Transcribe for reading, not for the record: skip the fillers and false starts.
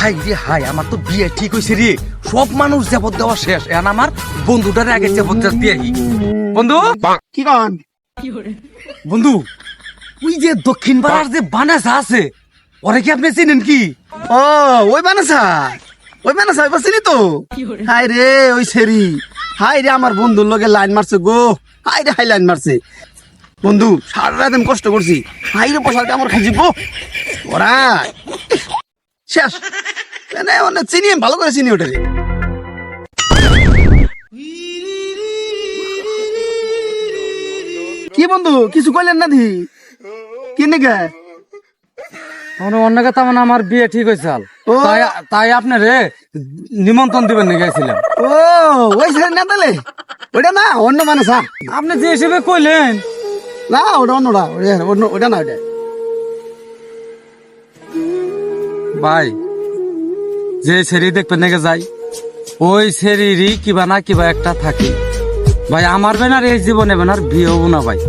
High রে high, আমার তো বিয়ে ঠিক হয়েছে রে। সব মানুষ যাবত দেওয়া শেষ, এখন আমার বন্ধুটারে আগে যাবত দিয়ে বন্ধু। কি কন? বন্ধু, ওই যে দক্ষিণ পাড়ার যে বানাসা আছে, ওরে কি আপনি চিনেন কি? ও ওই বানাসা, ওই চিনি তো। হাই রে ওই সেরি, হাই রে আমার বন্ধুর লগে লাইন মারছে গো। হাই রে হাই লাইন মারছে বন্ধু, সারা রাত আমি কষ্ট করছি। হাই রে পয়সাটা আমার খাইছি গো। ওরা শেষ চিনি, আমি ভালো করে চিনি ওটারে। কি বন্ধু কিছু কইলেন না দি? কি নাকি? অন্য কথা, মানে আমার বিয়ে ঠিক হয়েছে, ও। তাই আপনারে নিমন্ত্রণ দিবেন না গেছিলাম। ও ওই সেরি না তাহলে, ওইটা না অন্য বানাসা। আপনি যে হিসেবে কইলেন, না ওটা অন্যটা, ওটা না ওটা। ভাই যে সেরি দেখবেন নাকি যাই, ওই সেরিরই কিবা না কিবা একটা থাকে ভাই। আমার বেনার এই জীবনে বেনার বিয়ে হবো না ভাই।